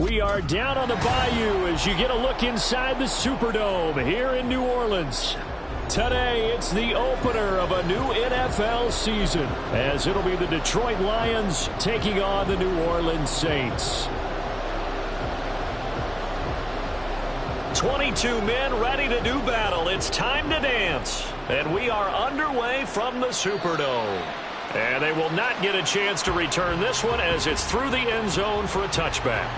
We are down on the Bayou as you get a look inside the Superdome here in New Orleans. Today, it's the opener of a new NFL season, as it'll be the Detroit Lions taking on the New Orleans Saints. 22 men ready to do battle. It's time to dance. And we are underway from the Superdome. And they will not get a chance to return this one as it's through the end zone for a touchback.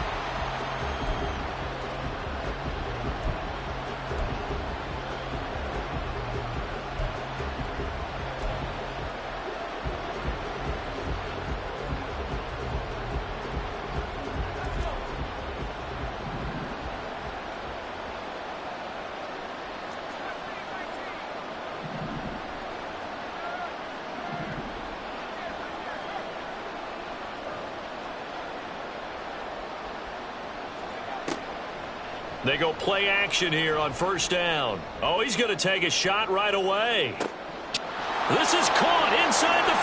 They go play action here on first down. Oh, he's going to take a shot right away. This is caught inside the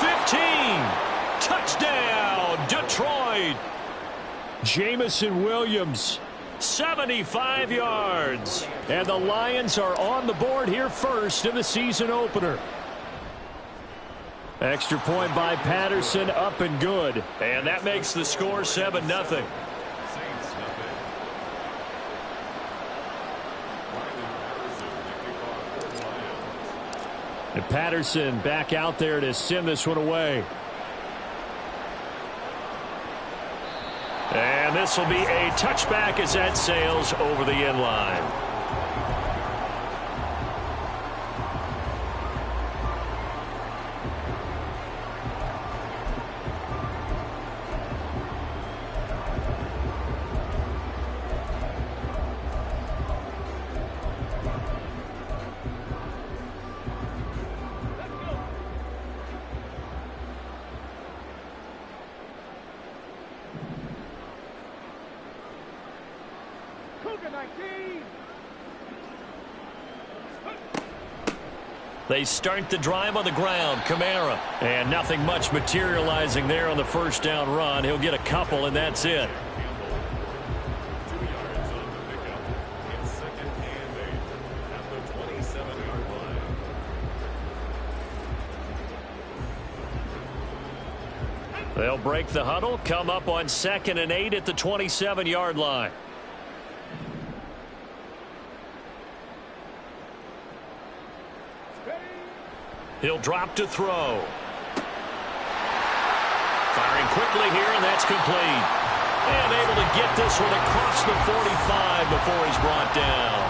15. Touchdown, Detroit. Jamison Williams, 75 yards. And the Lions are on the board here first in the season opener. Extra point by Patterson, up and good. And that makes the score 7-0. And Patterson back out there to send this one away. And this will be a touchback as that sails over the end line. They start the drive on the ground. Kamara. And nothing much materializing there on the first down run. He'll get a couple, and that's it. They'll break the huddle, come up on 2nd and 8 at the 27-yard line. He'll drop to throw. Firing quickly here, and that's complete. And able to get this one across the 45 before he's brought down.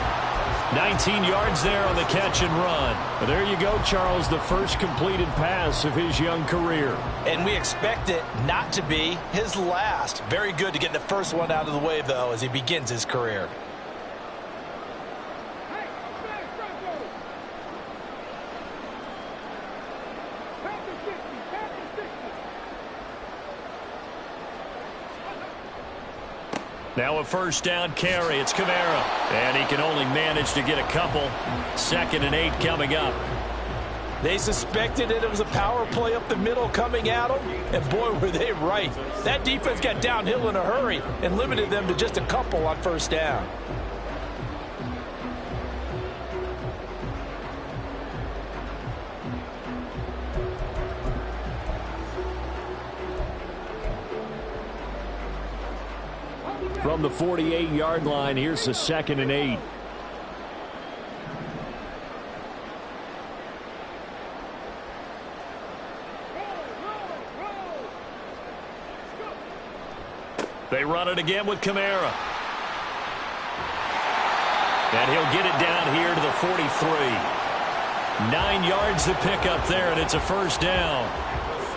19 yards there on the catch and run. But there you go, Charles, the first completed pass of his young career. And we expect it not to be his last. Very good to get the first one out of the way, though, as he begins his career. Now a first down carry. It's Kamara. And he can only manage to get a couple. 2nd and 8 coming up. They suspected it was a power play up the middle coming at them. And boy, were they right. That defense got downhill in a hurry and limited them to just a couple on first down. From the 48-yard line, here's the 2nd and 8. They run it again with Kamara. And he'll get it down here to the 43. 9 yards to pick up there, and it's a first down.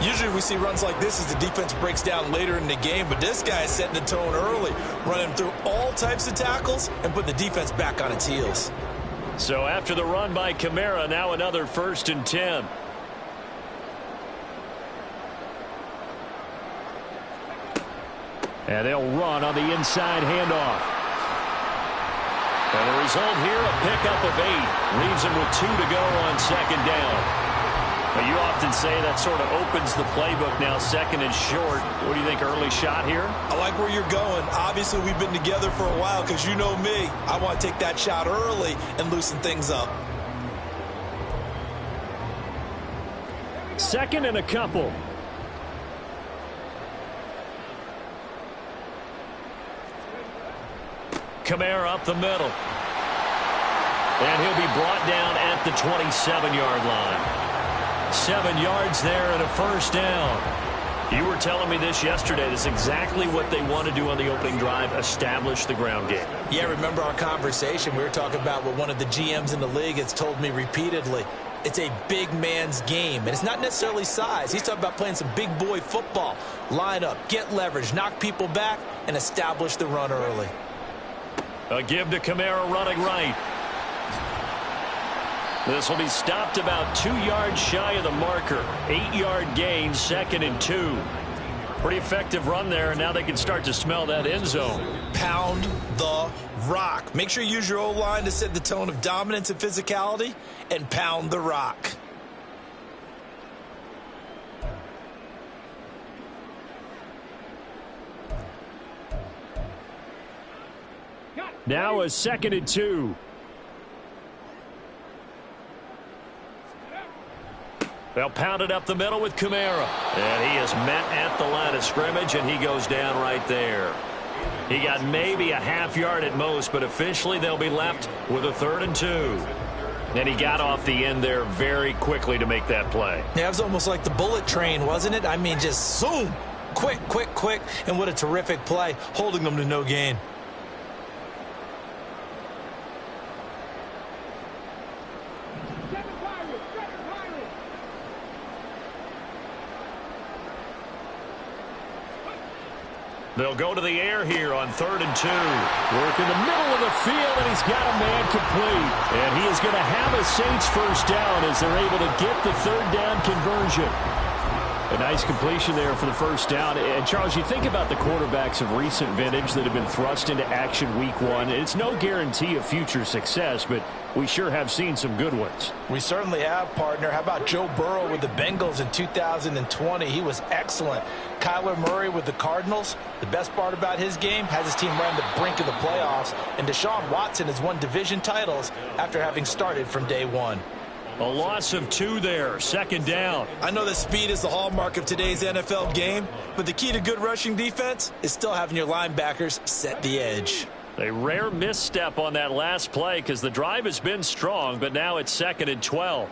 Usually we see runs like this as the defense breaks down later in the game, but this guy is setting the tone early, running through all types of tackles and putting the defense back on its heels. So after the run by Kamara, now another 1st and 10. And they'll run on the inside handoff. And the result here, a pickup of 8. Leaves him with 2 to go on 2nd down. Well, you often say that sort of opens the playbook now, second and short. What do you think, early shot here? I like where you're going. Obviously, we've been together for a while because you know me. I want to take that shot early and loosen things up. Second and a couple. Kamara up the middle. And he'll be brought down at the 27-yard line. 7 yards there and a first down. You were telling me this yesterday. This is exactly what they want to do on the opening drive, establish the ground game. Yeah, remember our conversation? We were talking about what one of the GMs in the league has told me repeatedly. It's a big man's game, and it's not necessarily size. He's talking about playing some big boy football. Line up, get leverage, knock people back, and establish the run early. A give to Kamara running right. This will be stopped about 2 yards shy of the marker. 8-yard gain, 2nd and 2. Pretty effective run there, and now they can start to smell that end zone. Pound the rock. Make sure you use your O-line to set the tone of dominance and physicality, and pound the rock. Now a 2nd and 2. They'll pound it up the middle with Kamara. And he is met at the line of scrimmage, and he goes down right there. He got maybe a half yard at most, but officially they'll be left with a 3rd and 2. And he got off the end there very quickly to make that play. Yeah, it was almost like the bullet train, wasn't it? I mean, just zoom. Quick, quick, quick. And what a terrific play, holding them to no gain. They'll go to the air here on 3rd and 2. Work in the middle of the field, and he's got a man complete. And he is going to have a Saints first down as they're able to get the 3rd down conversion. A nice completion there for the first down. And, Charles, you think about the quarterbacks of recent vintage that have been thrust into action week 1. It's no guarantee of future success, but we sure have seen some good ones. We certainly have, partner. How about Joe Burrow with the Bengals in 2020? He was excellent. Kyler Murray with the Cardinals. The best part about his game, has his team right on the brink of the playoffs. And Deshaun Watson has won division titles after having started from day 1. A loss of 2 there, 2nd down. I know that speed is the hallmark of today's NFL game, but the key to good rushing defense is still having your linebackers set the edge. A rare misstep on that last play because the drive has been strong, but now it's 2nd and 12.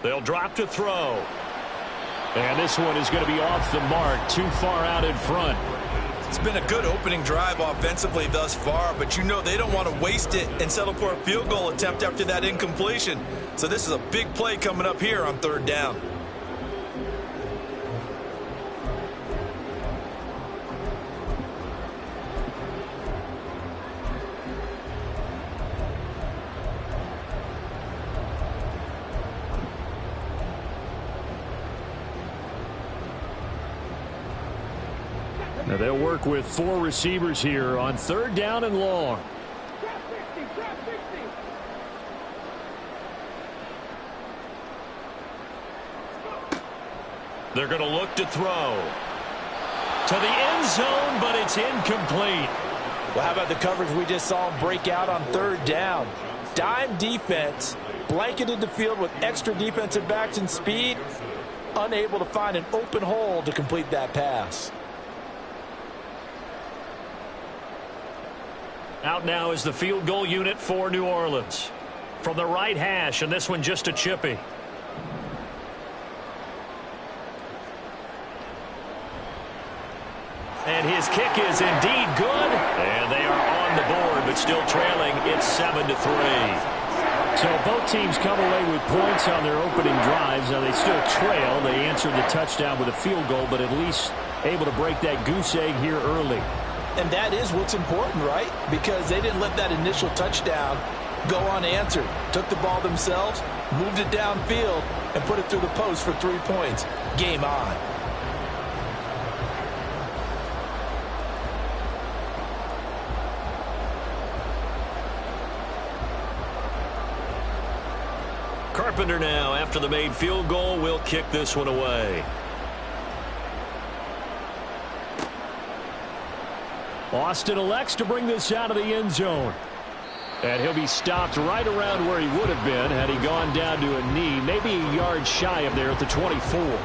They'll drop to throw. And this one is going to be off the mark, too far out in front. It's been a good opening drive offensively thus far, but you know they don't want to waste it and settle for a field goal attempt after that incompletion. So this is a big play coming up here on 3rd down. Now they'll work with 4 receivers here on 3rd down and long. They're going to look to throw to the end zone, but it's incomplete. Well, how about the coverage we just saw him break out on 3rd down? Dime defense, blanketed the field with extra defensive backs and speed, unable to find an open hole to complete that pass. Out now is the field goal unit for New Orleans. From the right hash, and this one just a chippy. And his kick is indeed good. And they are on the board, but still trailing. It's 7-3. So both teams come away with points on their opening drives. Now they still trail. They answered the touchdown with a field goal, but at least able to break that goose egg here early. And that is what's important, right? Because they didn't let that initial touchdown go unanswered. Took the ball themselves, moved it downfield, and put it through the post for 3 points. Game on. Carpenter now, after the made field goal, will kick this one away. Austin elects to bring this out of the end zone. And he'll be stopped right around where he would have been had he gone down to a knee, maybe a yard shy of there at the 24.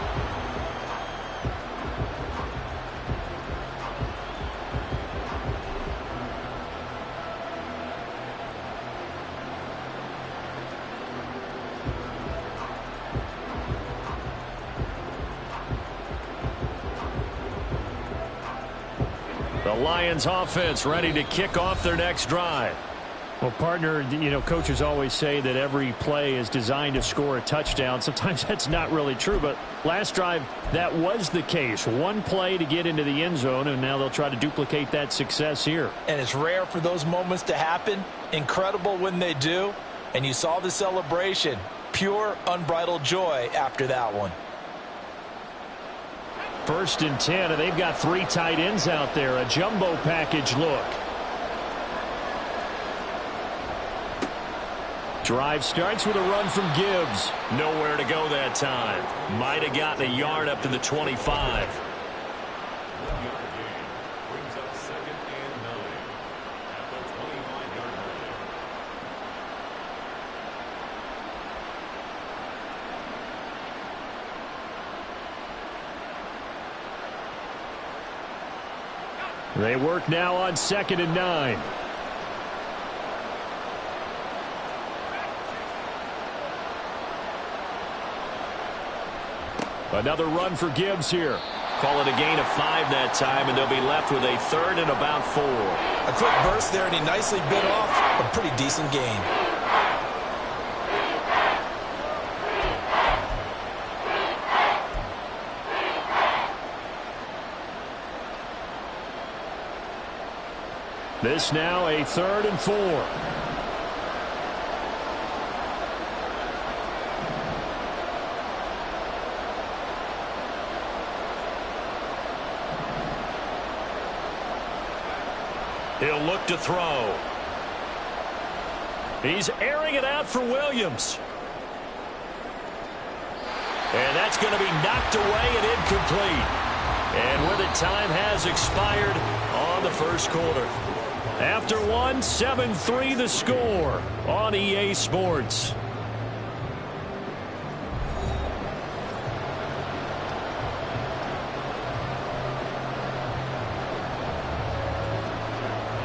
The Lions offense ready to kick off their next drive. Well, partner, you know, coaches always say that every play is designed to score a touchdown. Sometimes that's not really true, but last drive, that was the case. One play to get into the end zone, and now they'll try to duplicate that success here. And it's rare for those moments to happen. Incredible when they do. And you saw the celebration. Pure, unbridled joy after that one. 1st and 10, and they've got 3 tight ends out there. A jumbo package look. Drive starts with a run from Gibbs. Nowhere to go that time. Might have gotten a yard up to the 25. They work now on 2nd and 9. Another run for Gibbs here. Call it a gain of 5 that time, and they'll be left with a 3rd and about 4. A quick burst there, and he nicely bit off a pretty decent gain. This now a 3rd and 4. He'll look to throw. He's airing it out for Williams. And that's going to be knocked away and incomplete. And with it, time has expired on the first quarter. After one, 7-3 the score on EA Sports.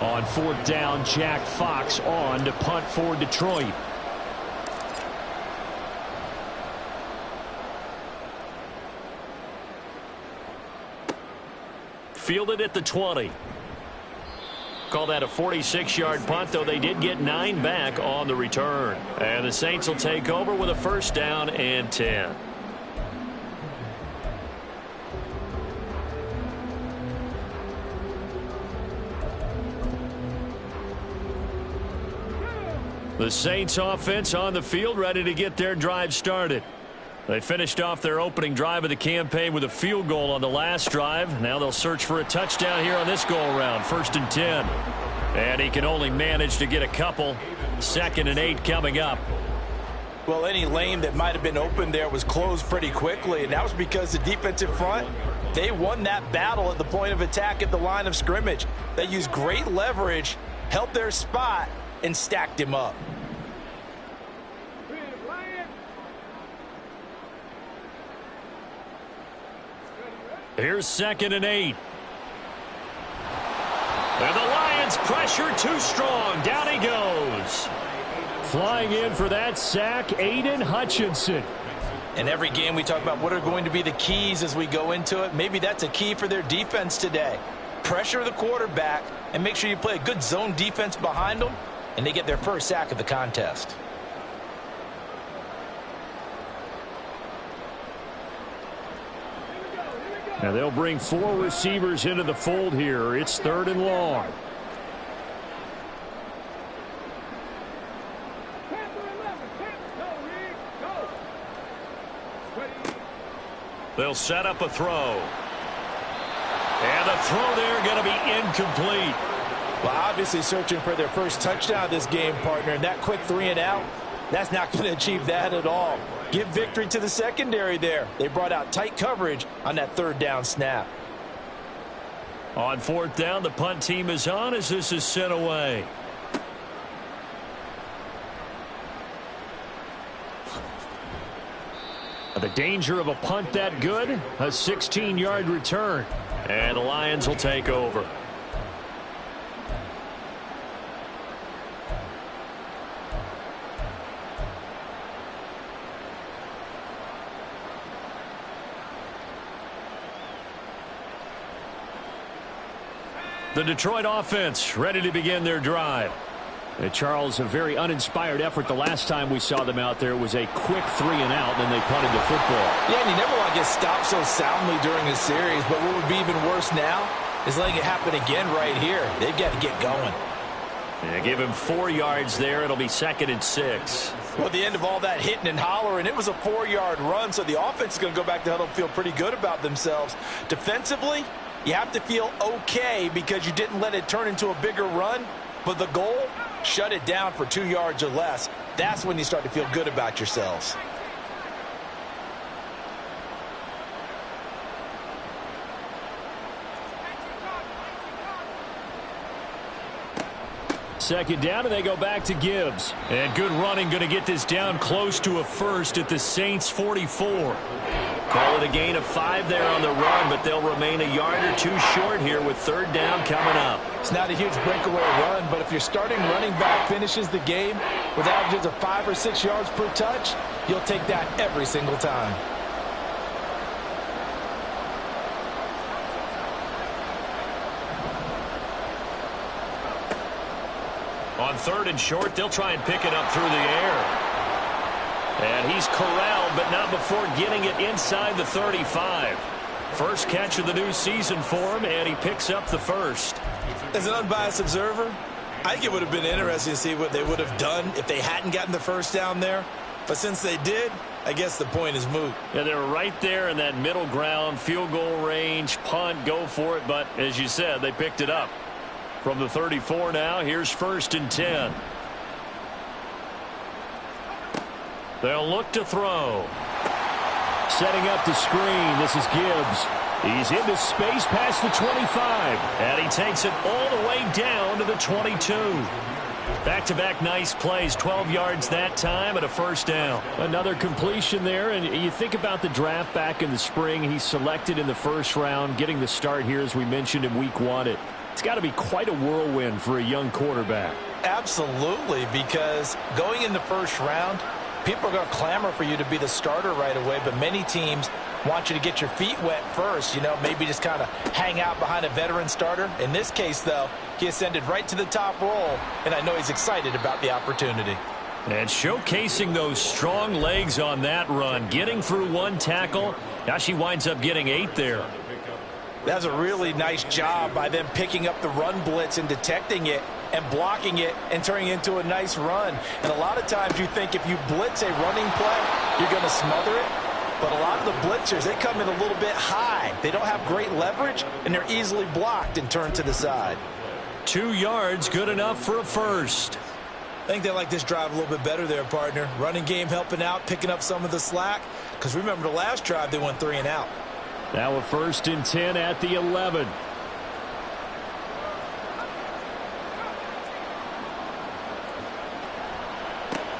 On 4th down, Jack Fox on to punt for Detroit. Fielded at the 20. Call that a 46-yard punt, though they did get 9 back on the return. And the Saints will take over with a 1st down and 10. The Saints offense on the field ready to get their drive started. They finished off their opening drive of the campaign with a field goal on the last drive. Now they'll search for a touchdown here on this go-around. 1st and 10. And he can only manage to get a couple. 2nd and 8 coming up. Well, any lane that might have been open there was closed pretty quickly, and that was because the defensive front, they won that battle at the point of attack at the line of scrimmage. They used great leverage, held their spot, and stacked him up. Here's 2nd and 8. And the Lions pressure too strong. Down he goes. Flying in for that sack, Aiden Hutchinson. In every game we talk about what are going to be the keys as we go into it. Maybe that's a key for their defense today. Pressure the quarterback and make sure you play a good zone defense behind them, and they get their first sack of the contest. Now they'll bring 4 receivers into the fold here. It's 3rd and long. They'll set up a throw. And the throw there going to be incomplete. Well, obviously searching for their first touchdown this game, partner. And that quick 3 and out, That's not going to achieve that at all. Give victory to the secondary there. They brought out tight coverage on that third down snap. On fourth down, the punt team is on as this is sent away. The danger of a punt that good, a 16-yard return. And the Lions will take over. The Detroit offense ready to begin their drive. Charles, a very uninspired effort the last time we saw them out there. It was a quick 3 and out, and then they punted the football. Yeah, and you never want to get stopped so soundly during a series, but what would be even worse now is letting it happen again right here. They've got to get going. Yeah, give him 4 yards there. It'll be 2nd and 6. Well, at the end of all that hitting and hollering, it was a 4-yard run, so the offense is going to go back to huddle and feel pretty good about themselves. Defensively, you have to feel okay because you didn't let it turn into a bigger run, but the goal, shut it down for 2 yards or less. That's when you start to feel good about yourselves. Second down, and they go back to Gibbs. And good running, going to get this down close to a first at the Saints' 44. Call it a gain of 5 there on the run, but they'll remain a yard or 2 short here with third down coming up. It's not a huge breakaway run, but if your starting running back finishes the game with averages of 5 or 6 yards per touch, you'll take that every single time. On 3rd and short, they'll try and pick it up through the air. And he's corralled, but not before getting it inside the 35. First catch of the new season for him, and he picks up the first. As an unbiased observer, I think it would have been interesting to see what they would have done if they hadn't gotten the first down there. But since they did, I guess the point is moot. Yeah, they were right there in that middle ground, field goal range, punt, go for it. But as you said, they picked it up. From the 34 now, here's 1st and 10. They'll look to throw. Setting up the screen. This is Gibbs. He's into space past the 25. And he takes it all the way down to the 22. Back-to-back nice plays. 12 yards that time and a first down. Another completion there. And you think about the draft back in the spring. He's selected in the first round, getting the start here, as we mentioned, in week 1. It's got to be quite a whirlwind for a young quarterback. Absolutely, because going in the first round, people are going to clamor for you to be the starter right away, but many teams want you to get your feet wet first, maybe just kind of hang out behind a veteran starter. In this case, though, he ascended right to the top roll, and I know he's excited about the opportunity. And showcasing those strong legs on that run, getting through 1 tackle. Now she winds up getting 8 there. That's a really nice job by them picking up the run blitz and detecting it and blocking it and turning it into a nice run. And a lot of times you think if you blitz a running play, you're going to smother it. But a lot of the blitzers, they come in a little bit high. They don't have great leverage, and they're easily blocked and turned to the side. 2 yards, good enough for a first. I think they like this drive a little bit better there, partner. Running game helping out, picking up some of the slack. Because remember the last drive, they went 3 and out. Now a 1st and 10 at the 11.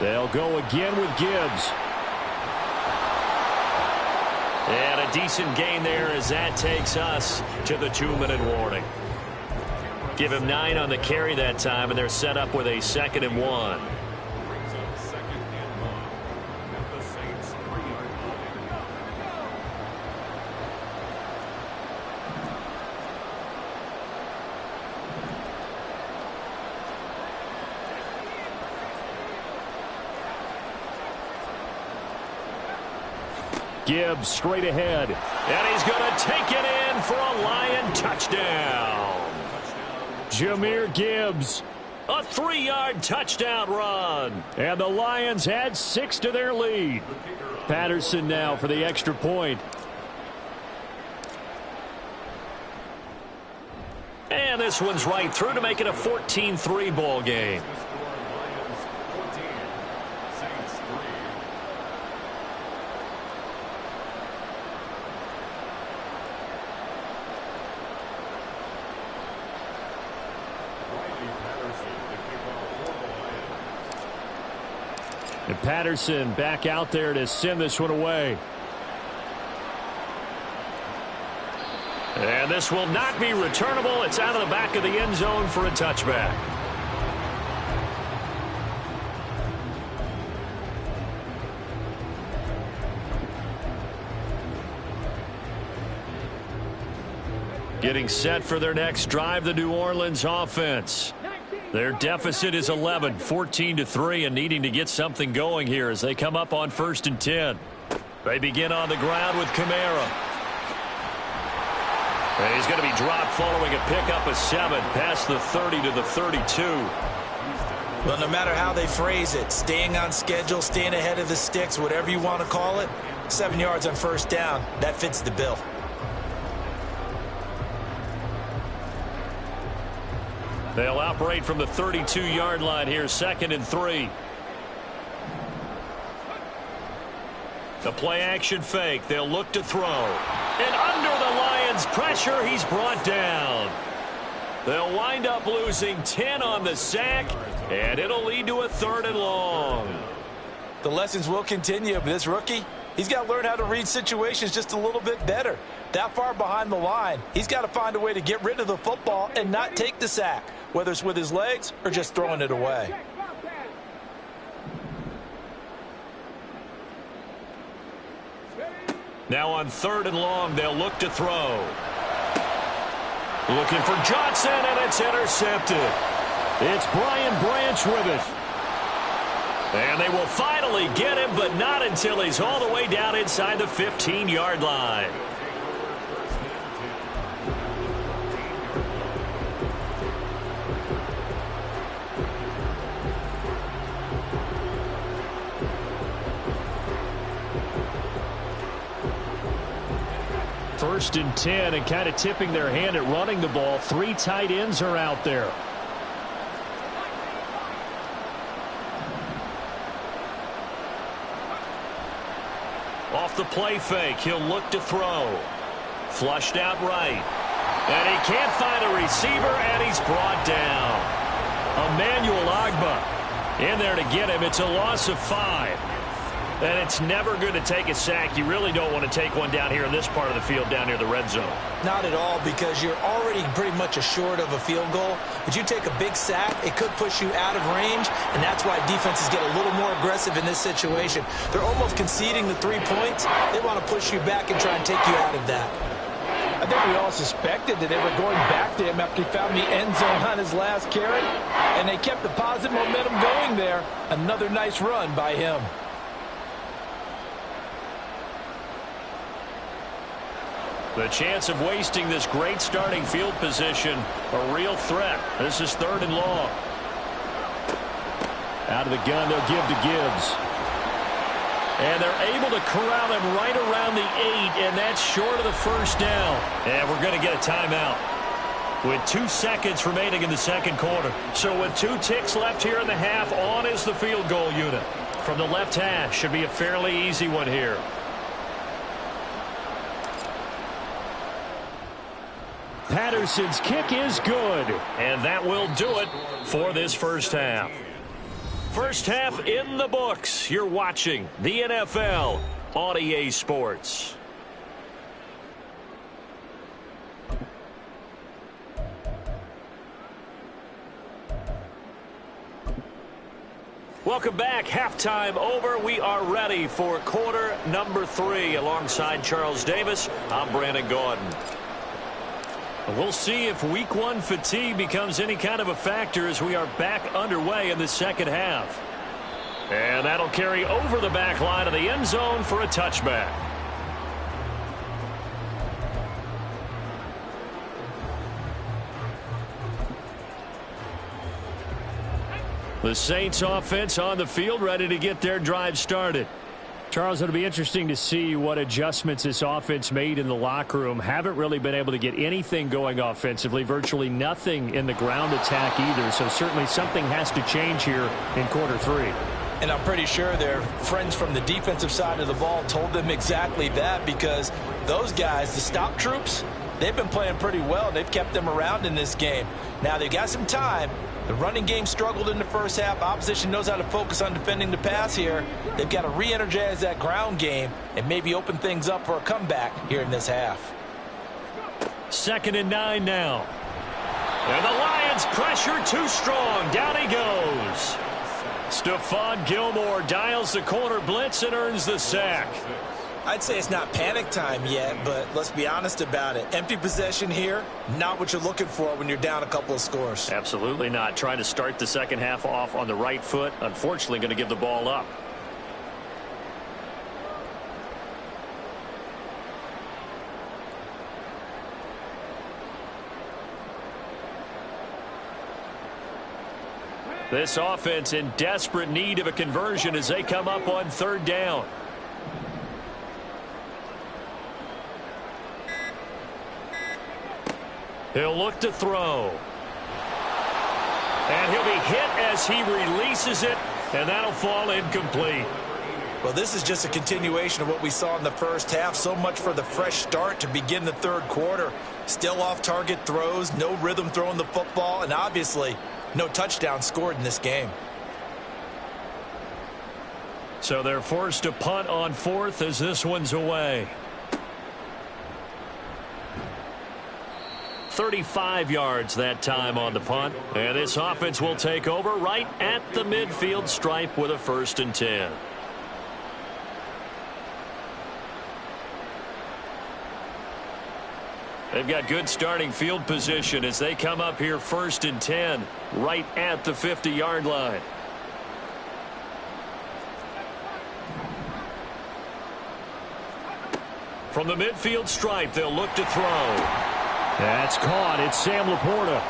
They'll go again with Gibbs. And a decent gain there as that takes us to the 2-minute warning. Give him 9 on the carry that time, and they're set up with a 2nd and 1. Gibbs straight ahead. And he's going to take it in for a Lion touchdown. Jahmyr Gibbs, a 3-yard touchdown run. And the Lions add 6 to their lead. Patterson now for the extra point. And this one's right through to make it a 14-3 ball game. Patterson back out there to send this one away. And this will not be returnable. It's out of the back of the end zone for a touchback. Getting set for their next drive, the New Orleans offense. Their deficit is 11, 14-3, and needing to get something going here as they come up on 1st and 10. They begin on the ground with Kamara. And he's going to be dropped following a pickup of 7 past the 30 to the 32. Well, no matter how they phrase it, staying on schedule, staying ahead of the sticks, whatever you want to call it, 7 yards on 1st down, that fits the bill. They'll operate from the 32-yard line here, 2nd and 3. The play-action fake. They'll look to throw. And under the Lions' pressure, he's brought down. They'll wind up losing 10 on the sack, and it'll lead to a 3rd and long. The lessons will continue, but this rookie, he's got to learn how to read situations just a little bit better. That far behind the line, he's got to find a way to get rid of the football and not take the sack, whether it's with his legs or just throwing it away. Now on 3rd and long, they'll look to throw. Looking for Johnson, and it's intercepted. It's Brian Branch with it. And they will finally get him, but not until he's all the way down inside the 15-yard line. First and 10, and kind of tipping their hand at running the ball. 3 tight ends are out there. Off the play fake, he'll look to throw. Flushed out right. And he can't find a receiver, and he's brought down. Emmanuel Ogbah in there to get him. It's a loss of 5. And it's never good to take a sack. You really don't want to take one down here in this part of the field, down near the red zone. Not at all, because you're already pretty much assured of a field goal. But you take a big sack, it could push you out of range, and that's why defenses get a little more aggressive in this situation. They're almost conceding the 3 points. They want to push you back and try and take you out of that. I think we all suspected that they were going back to him after he found the end zone on his last carry, and they kept the positive momentum going there. Another nice run by him. The chance of wasting this great starting field position, a real threat. This is 3rd and long. Out of the gun, they'll give to Gibbs. And they're able to corral him right around the 8, and that's short of the 1st down. And we're going to get a timeout with 2 seconds remaining in the 2nd quarter. So with 2 ticks left here in the half, on is the field goal unit. From the left hash, should be a fairly easy one here. Patterson's kick is good, and that will do it for this 1st half. 1st half in the books. You're watching the NFL on EA Sports. Welcome back. Halftime over. We are ready for quarter number 3. Alongside Charles Davis, I'm Brandon Gordon. We'll see if week 1 fatigue becomes any kind of a factor as we are back underway in the 2nd half. And that'll carry over the back line of the end zone for a touchback. The Saints offense on the field, ready to get their drive started. Charles, it'll be interesting to see what adjustments this offense made in the locker room. Haven't really been able to get anything going offensively, virtually nothing in the ground attack either. So certainly something has to change here in quarter 3. And I'm pretty sure their friends from the defensive side of the ball told them exactly that, because those guys, the stop troops, they've been playing pretty well. They've kept them around in this game. Now, they've got some time. The running game struggled in the first half. Opposition knows how to focus on defending the pass here. They've got to re-energize that ground game and maybe open things up for a comeback here in this half. 2nd and 9 now. And the Lions pressure too strong. Down he goes. Stephon Gilmore dials the corner blitz and earns the sack. I'd say it's not panic time yet, but let's be honest about it. Empty possession here, not what you're looking for when you're down a couple of scores. Absolutely not. Trying to start the second half off on the right foot. Unfortunately, going to give the ball up. This offense in desperate need of a conversion as they come up on 3rd down. He'll look to throw. And he'll be hit as he releases it, and that'll fall incomplete. Well, this is just a continuation of what we saw in the first half. So much for the fresh start to begin the 3rd quarter. Still off-target throws, no rhythm throwing the football, and obviously no touchdown scored in this game. So they're forced to punt on 4th as this one's away. 35 yards that time on the punt. And this offense will take over right at the midfield stripe with a 1st and 10. They've got good starting field position as they come up here 1st and 10 right at the 50-yard line. From the midfield stripe, they'll look to throw. That's caught. It's Sam Laporta.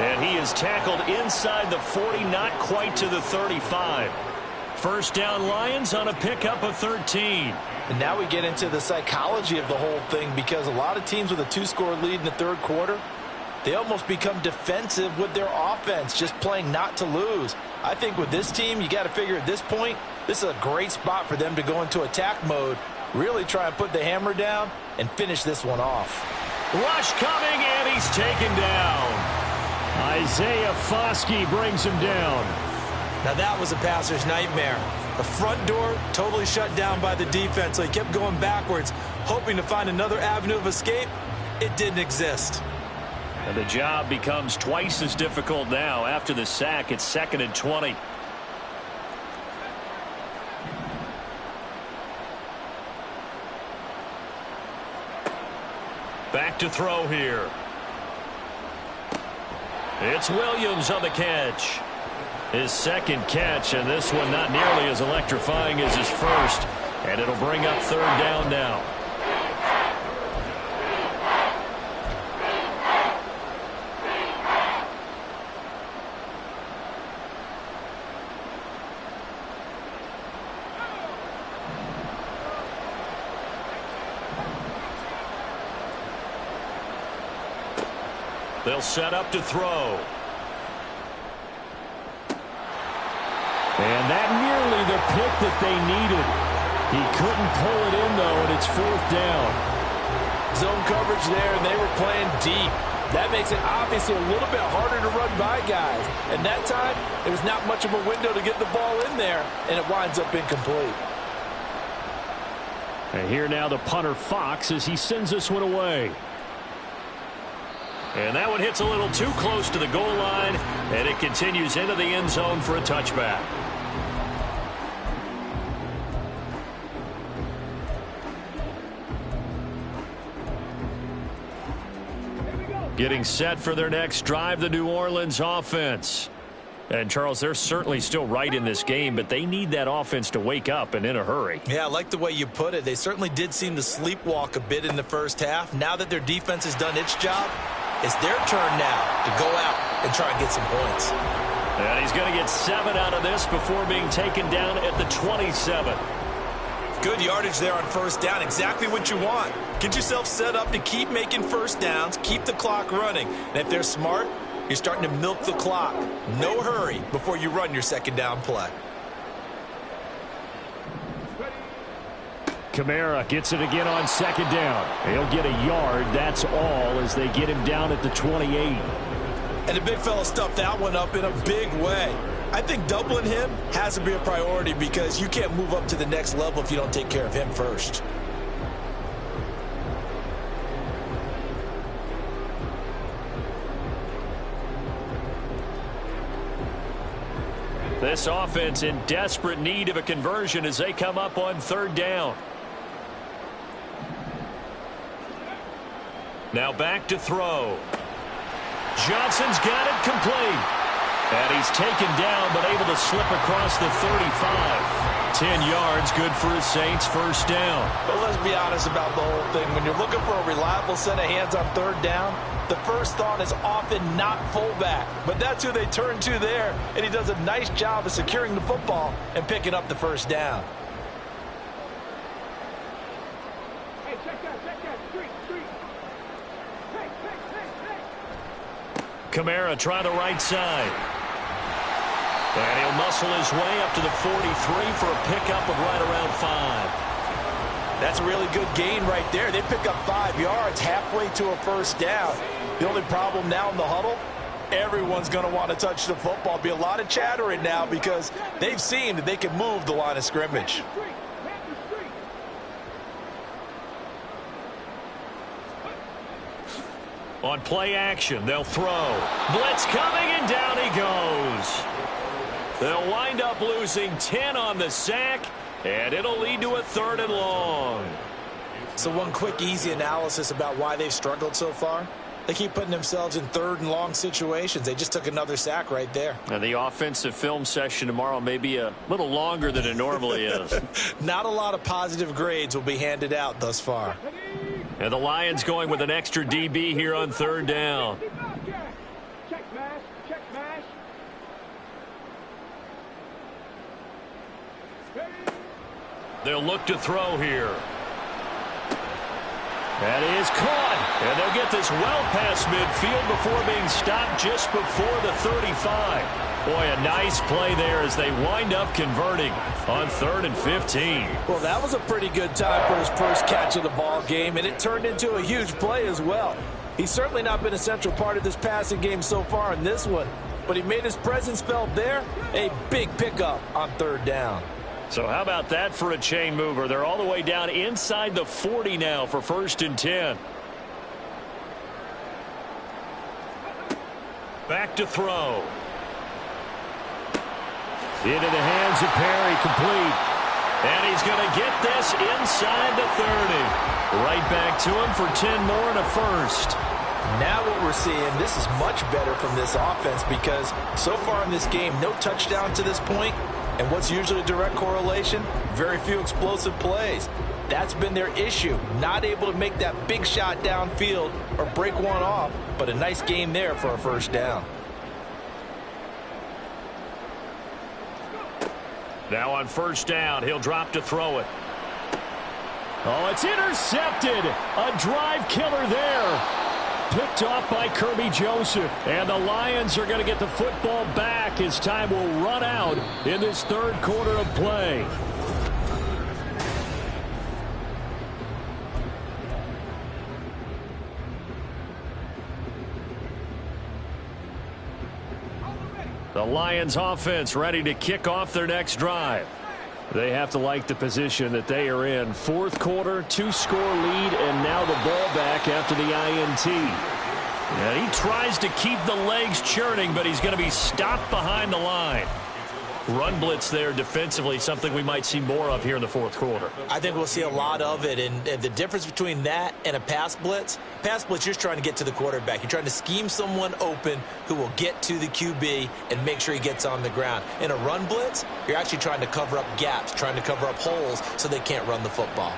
And he is tackled inside the 40, not quite to the 35. 1st down Lions on a pickup of 13. And now we get into the psychology of the whole thing, because a lot of teams with a 2-score lead in the 3rd quarter, they almost become defensive with their offense, just playing not to lose. I think with this team, you got to figure at this point, this is a great spot for them to go into attack mode, really try and put the hammer down and finish this one off. Rush coming, and he's taken down. Isaiah Foskey brings him down. Now that was a passer's nightmare. The front door totally shut down by the defense, so he kept going backwards, hoping to find another avenue of escape. It didn't exist. And the job becomes twice as difficult now. After the sack, it's 2nd and 20. Back to throw here. It's Williams on the catch. His 2nd catch, and this one not nearly as electrifying as his 1st. And it'll bring up 3rd down now. They'll set up to throw. And that nearly the pick that they needed. He couldn't pull it in, though, and it's 4th down. Zone coverage there, and they were playing deep. That makes it obviously a little bit harder to run by guys. And that time, there was not much of a window to get the ball in there, and it winds up incomplete. And here now the punter Fox as he sends this one away. And that one hits a little too close to the goal line, and it continues into the end zone for a touchback. Getting set for their next drive, the New Orleans offense. And, Charles, they're certainly still right in this game, but they need that offense to wake up and in a hurry. Yeah, I like the way you put it. They certainly did seem to sleepwalk a bit in the first half. Now that their defense has done its job, it's their turn now to go out and try and get some points. And he's going to get 7 out of this before being taken down at the 27. Good yardage there on 1st down. Exactly what you want. Get yourself set up to keep making 1st downs, keep the clock running. And if they're smart, you're starting to milk the clock. No hurry before you run your 2nd down play. Kamara gets it again on second down. He'll get a yard. That's all as they get him down at the 28. And the big fella stuffed that one up in a big way. I think doubling him has to be a priority because you can't move up to the next level if you don't take care of him first. This offense in desperate need of a conversion as they come up on third down. Now back to throw. Johnson's got it complete. And he's taken down but able to slip across the 35. 10 yards, good for his Saints, first down. But let's be honest about the whole thing. When you're looking for a reliable set of hands on third down, the first thought is often not fullback. But that's who they turn to there, and he does a nice job of securing the football and picking up the first down. Hey, check that, street. Hey. Kamara try the right side. And he'll muscle his way up to the 43 for a pickup of right around 5. That's a really good gain right there. They pick up 5 yards halfway to a first down. The only problem now in the huddle, everyone's going to want to touch the football. Be a lot of chattering now because they've seen that they can move the line of scrimmage. On play action, they'll throw. Blitz coming, and down he goes. They'll wind up losing 10 on the sack, and it'll lead to a 3rd and long. So one quick, easy analysis about why they've struggled so far. They keep putting themselves in 3rd and long situations. They just took another sack right there. And the offensive film session tomorrow may be a little longer than it normally is. Not a lot of positive grades will be handed out thus far. And the Lions going with an extra DB here on 3rd down. Check mash. They'll look to throw here. That is caught. And they'll get this well past midfield before being stopped just before the 35. Boy, a nice play there as they wind up converting on 3rd and 15. Well, that was a pretty good time for his first catch of the ball game, and it turned into a huge play as well. He's certainly not been a central part of this passing game so far in this one, but he made his presence felt there. A big pickup on 3rd down. So how about that for a chain mover? They're all the way down inside the 40 now for 1st and 10. Back to throw. Into the hands of Perry, complete. And he's going to get this inside the 30. Right back to him for 10 more and a first. Now what we're seeing, this is much better from this offense because so far in this game, no touchdown to this point. And what's usually a direct correlation? Very few explosive plays. That's been their issue. Not able to make that big shot downfield or break one off, but a nice game there for a first down. Now on 1st down, he'll drop to throw it. Oh, it's intercepted. A drive killer there. Picked off by Kirby Joseph. And the Lions are going to get the football back as time will run out in this 3rd quarter of play. The Lions offense ready to kick off their next drive. They have to like the position that they are in. 4th quarter, 2-score lead, and now the ball back after the INT. And he tries to keep the legs churning, but he's going to be stopped behind the line. Run blitz there defensively, something we might see more of here in the 4th quarter. I think we'll see a lot of it, and the difference between that and a pass blitz, you're just trying to get to the quarterback. You're trying to scheme someone open who will get to the QB and make sure he gets on the ground. In a run blitz, you're actually trying to cover up gaps, trying to cover up holes so they can't run the football.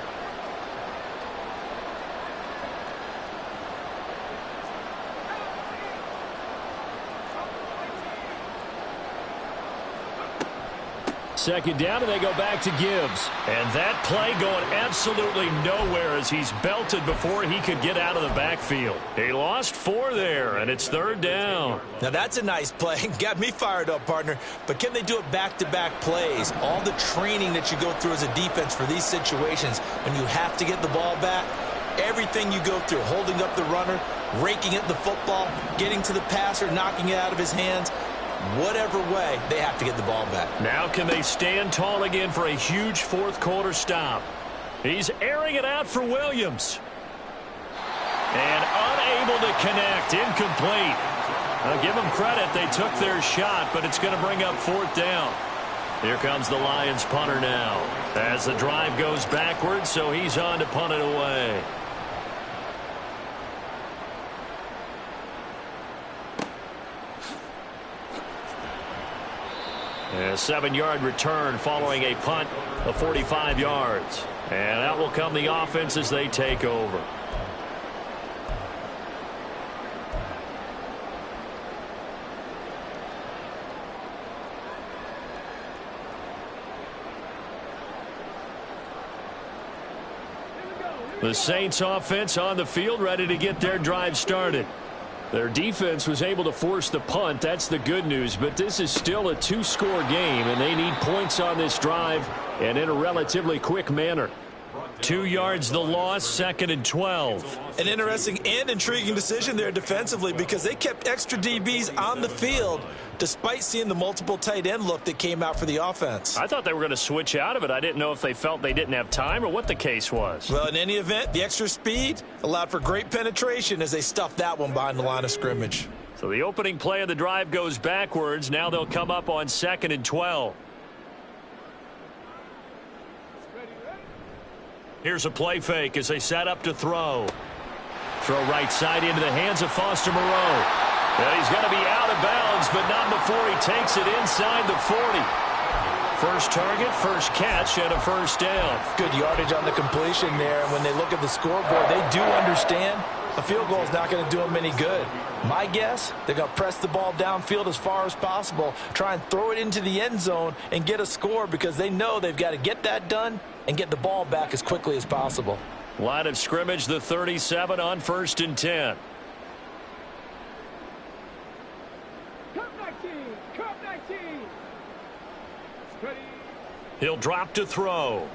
second down, and they go back to Gibbs. And that play going absolutely nowhere as he's belted before he could get out of the backfield. He lost 4 there, and it's third down. Now, that's a nice play. Got me fired up, partner. But can they do it back-to-back plays? All the training that you go through as a defense for these situations when you have to get the ball back, everything you go through, holding up the runner, raking at the football, getting to the passer, knocking it out of his hands, whatever way, they have to get the ball back. Now can they stand tall again for a huge fourth-quarter stop? He's airing it out for Williams. And unable to connect, incomplete. I'll give them credit, they took their shot, but it's going to bring up fourth down. Here comes the Lions punter now. As the drive goes backwards, so he's on to punt it away. A 7-yard return following a punt of 45 yards. And that will come the offense as they take over. The Saints offense on the field, ready to get their drive started. Their defense was able to force the punt. That's the good news. But this is still a 2-score game, and they need points on this drive and in a relatively quick manner. 2 yards the loss, 2nd and 12. An interesting and intriguing decision there defensively because they kept extra DBs on the field despite seeing the multiple tight end look that came out for the offense. I thought they were going to switch out of it. I didn't know if they felt they didn't have time or what the case was. Well, in any event, the extra speed allowed for great penetration as they stuffed that one behind the line of scrimmage. So the opening play of the drive goes backwards. Now they'll come up on 2nd and 12. Here's a play fake as they set up to throw. Throw right side into the hands of Foster Moreau. And he's going to be out of bounds, but not before he takes it inside the 40. First target, first catch, and a first down. Good yardage on the completion there. And when they look at the scoreboard, they do understand a field goal is not going to do them any good. My guess, they're going to press the ball downfield as far as possible, try and throw it into the end zone and get a score because they know they've got to get that done and get the ball back as quickly as possible. Line of scrimmage, the 37 on 1st and 10. Cup 19. Ready. He'll drop to throw.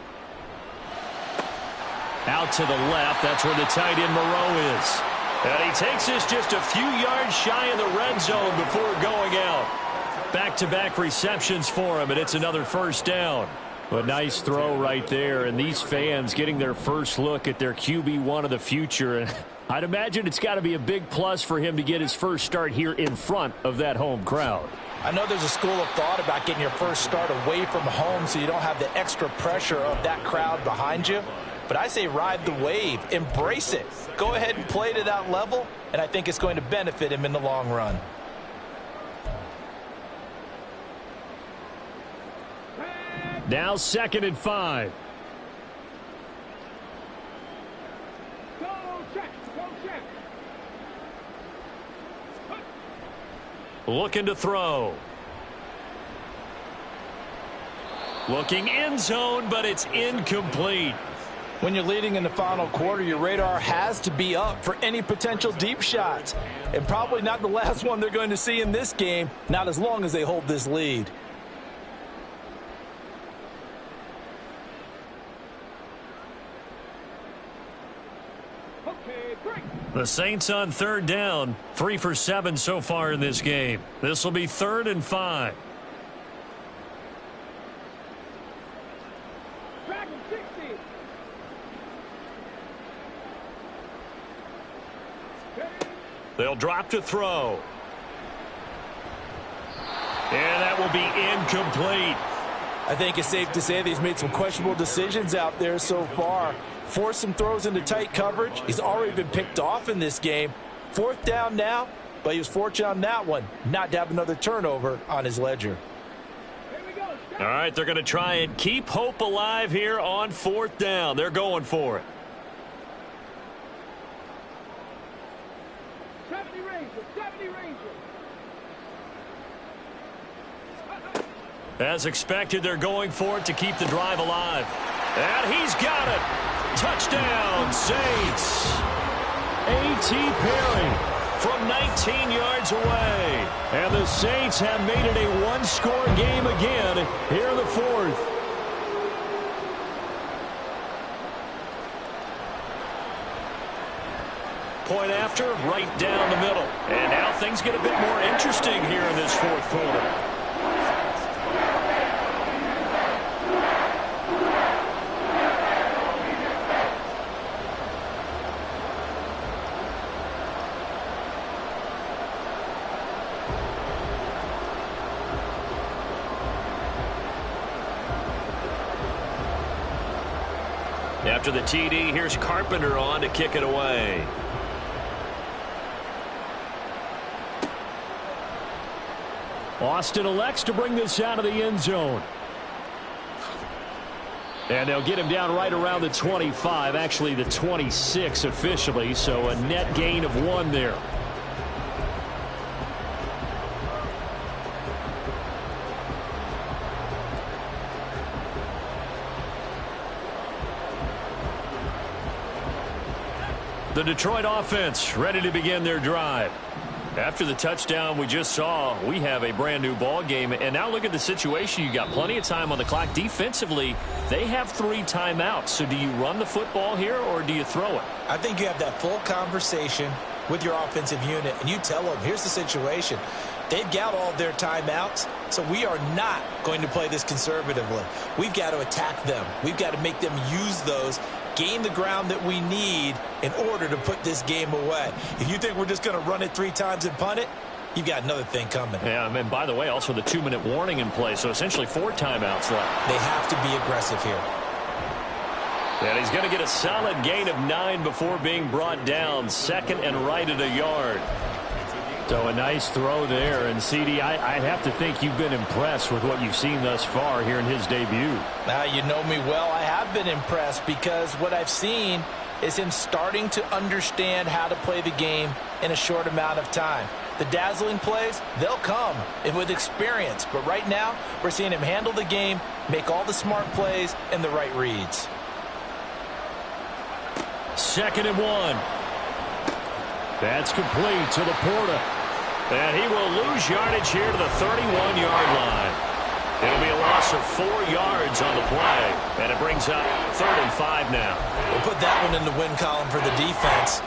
Out to the left, that's where the tight end Moreau is. And he takes this just a few yards shy of the red zone before going out. Back-to-back receptions for him, and it's another first down. A nice throw right there, and these fans getting their first look at their QB1 of the future. And I'd imagine it's got to be a big plus for him to get his first start here in front of that home crowd. I know there's a school of thought about getting your first start away from home so you don't have the extra pressure of that crowd behind you. But I say ride the wave, embrace it. Go ahead and play to that level, and I think it's going to benefit him in the long run. Now 2nd and 5. Go check. Looking to throw. Looking end zone, but it's incomplete. When you're leading in the final quarter, your radar has to be up for any potential deep shots. And probably not the last one they're going to see in this game, not as long as they hold this lead. Okay, break. The Saints on 3rd down, 3 for 7 so far in this game. This will be 3rd and 5. Back in 60. They'll drop to throw. And that will be incomplete. I think it's safe to say that he's made some questionable decisions out there so far. Forced some throws into tight coverage. He's already been picked off in this game. 4th down now, but he was fortunate on that one not to have another turnover on his ledger. Here we go. All right, they're going to try and keep hope alive here on 4th down. They're going for it. 70 Rangers. As expected, they're going for it to keep the drive alive. And he's got it. Touchdown, Saints. A.T. Perry from 19 yards away. And the Saints have made it a one-score game again here in the fourth. Point after, right down the middle. And now things get a bit more interesting here in this fourth quarter. After the TD, here's Carpenter on to kick it away. Austin elects to bring this out of the end zone. And they'll get him down right around the 25, actually the 26 officially, so a net gain of 1 there. The Detroit offense ready to begin their drive. After the touchdown we just saw, we have a brand new ball game. And now look at the situation. You got plenty of time on the clock. Defensively, they have 3 timeouts. So do you run the football here or do you throw it? I think you have that full conversation with your offensive unit, and you tell them, here's the situation. They've got all their timeouts, so we are not going to play this conservatively. We've got to attack them. We've got to make them use those, gain the ground that we need in order to put this game away. If you think we're just going to run it 3 times and punt it, you've got another thing coming. Yeah, and by the way, also the 2-minute warning in play, so essentially 4 timeouts left. They have to be aggressive here. And he's going to get a solid gain of 9 before being brought down. Second and right at a yard. So a nice throw there. And, CD, I have to think you've been impressed with what you've seen thus far here in his debut. Now, you know me well. I have been impressed because what I've seen is him starting to understand how to play the game in a short amount of time. The dazzling plays, they'll come with experience. But right now, we're seeing him handle the game, make all the smart plays, and the right reads. 2nd and 1. That's complete to Laporta. And he will lose yardage here to the 31-yard line. It'll be a loss of 4 yards on the play. And it brings up 3rd and 5 now. We'll put that one in the win column for the defense.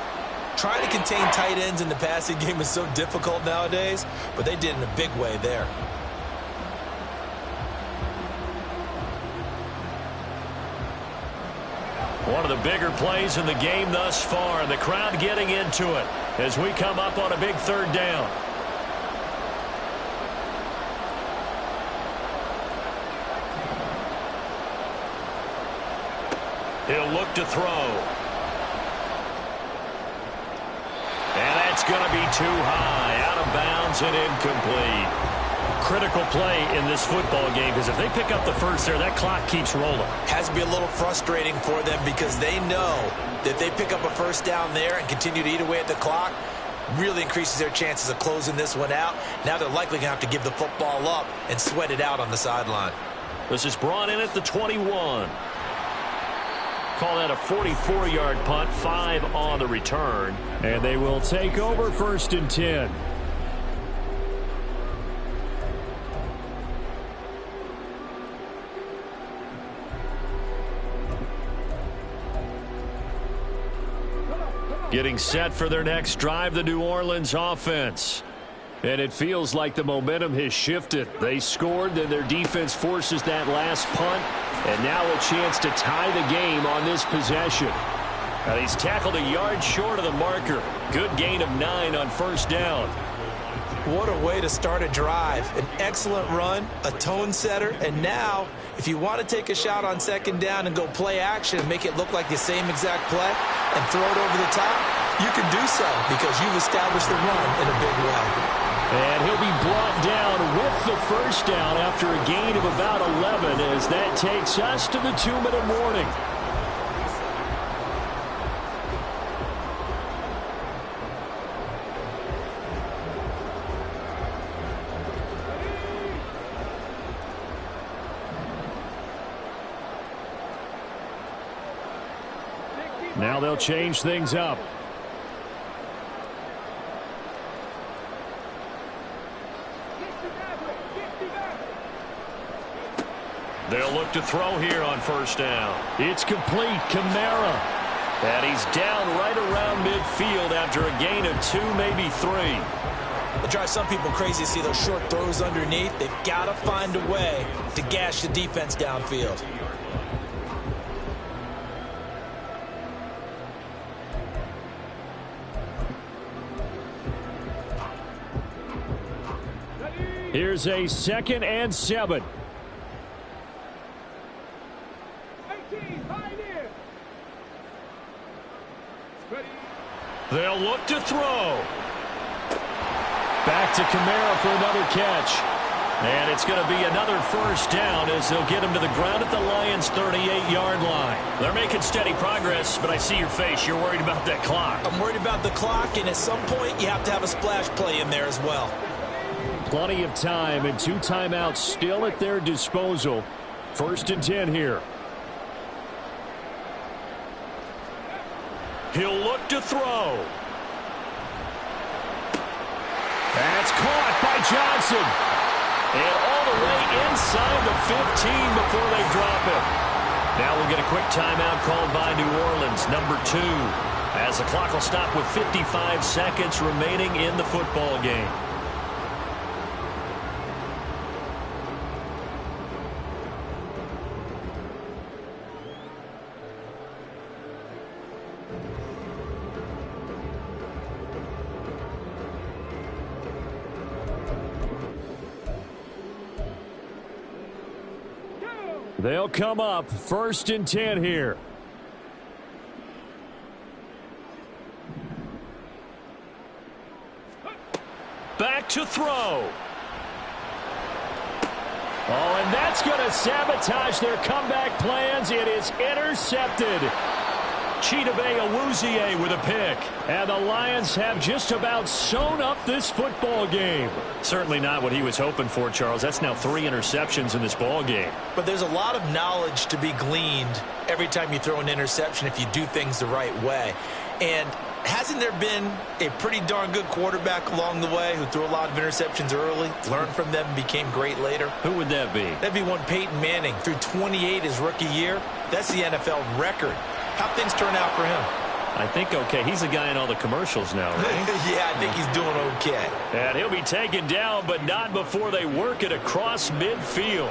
Trying to contain tight ends in the passing game is so difficult nowadays, but they did in a big way there. One of the bigger plays in the game thus far, and the crowd getting into it as we come up on a big 3rd down. He'll look to throw. And that's going to be too high, out of bounds and incomplete. Critical play in this football game because if they pick up the first there, that clock keeps rolling. Has to be a little frustrating for them because they know that if they pick up a first down there and continue to eat away at the clock, really increases their chances of closing this one out. Now they're likely going to have to give the football up and sweat it out on the sideline. This is brought in at the 21. Call that a 44-yard punt, 5 on the return. And they will take over 1st and 10. Getting set for their next drive, the New Orleans offense. And it feels like the momentum has shifted. They scored, then their defense forces that last punt. And now a chance to tie the game on this possession. And he's tackled a yard short of the marker. Good gain of 9 on 1st down. What a way to start a drive. An excellent run, a tone setter, and now if you want to take a shot on 2nd down and go play action and make it look like the same exact play and throw it over the top, you can do so because you've established the run in a big way. And he'll be brought down with the 1st down after a gain of about 11 as that takes us to the 2-minute warning. Now they'll change things up. They'll look to throw here on first down. It's complete. Kamara. And he's down right around midfield after a gain of 2, maybe 3. It drives some people crazy to see those short throws underneath. They've got to find a way to gash the defense downfield. Here's a 2nd and 7. They'll look to throw. Back to Kamara for another catch. And it's going to be another first down as they'll get him to the ground at the Lions' 38-yard line. They're making steady progress, but I see your face. You're worried about that clock. I'm worried about the clock, and at some point you have to have a splash play in there as well. Plenty of time and 2 timeouts still at their disposal. 1st and 10 here. He'll look to throw. That's caught by Johnson. And all the way inside the 15 before they drop it. Now we'll get a quick timeout called by New Orleans, number 2. As the clock will stop with 55 seconds remaining in the football game. They'll come up 1st and 10 here. Back to throw. Oh, and that's going to sabotage their comeback plans. It is intercepted. Chidobe Awuzie with a pick. And the Lions have just about sewn up this football game. Certainly not what he was hoping for, Charles. That's now 3 interceptions in this ball game. But there's a lot of knowledge to be gleaned every time you throw an interception if you do things the right way. And hasn't there been a pretty darn good quarterback along the way who threw a lot of interceptions early, learned from them, and became great later? Who would that be? That'd be one Peyton Manning. Threw 28 his rookie year. That's the NFL record. How'd things turn out for him? I think okay. He's the guy in all the commercials now, right? Yeah, I think he's doing okay. And he'll be taken down, but not before they work it across midfield.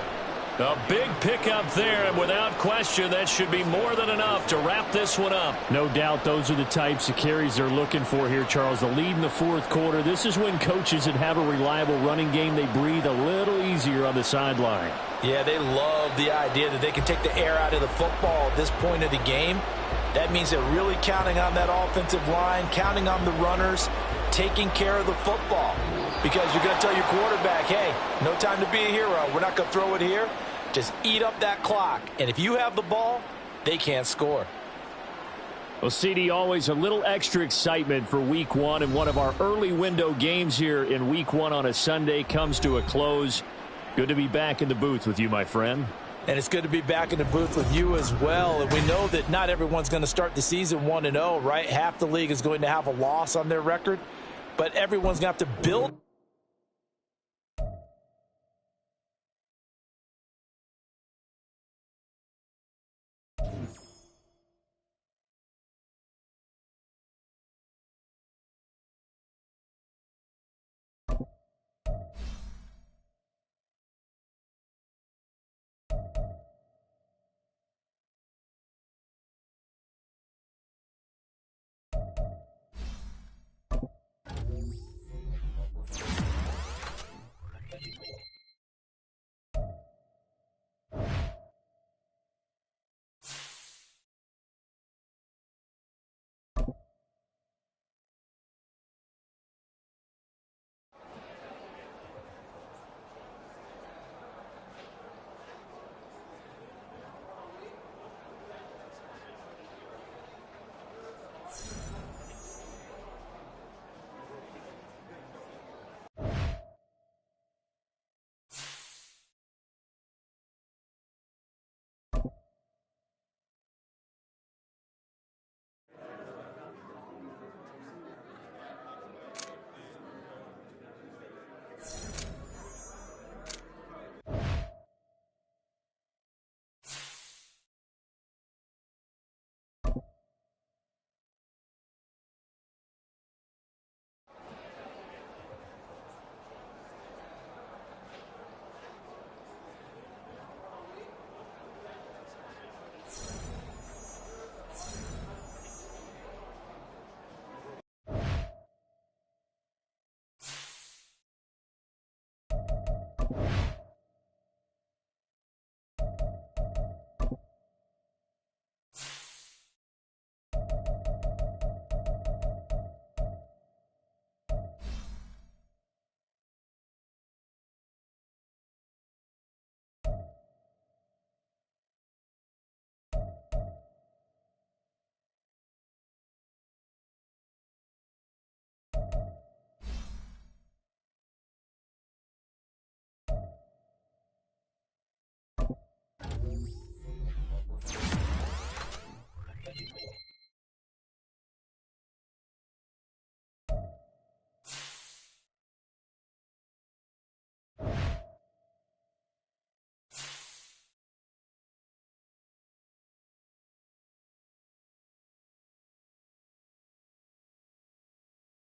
A big pickup there, and without question, that should be more than enough to wrap this one up. No doubt those are the types of carries they're looking for here, Charles. The lead in the 4th quarter. This is when coaches that have a reliable running game, they breathe a little easier on the sideline. Yeah, they love the idea that they can take the air out of the football at this point of the game. That means they're really counting on that offensive line, counting on the runners, taking care of the football. Because you're going to tell your quarterback, hey, no time to be a hero. We're not going to throw it here. Just eat up that clock. And if you have the ball, they can't score. Well, CD, always a little extra excitement for Week 1. And one of our early window games here in Week 1 on a Sunday comes to a close. Good to be back in the booth with you, my friend. And it's good to be back in the booth with you as well. And we know that not everyone's going to start the season 1-0, right? Half the league is going to have a loss on their record. But everyone's going to have to build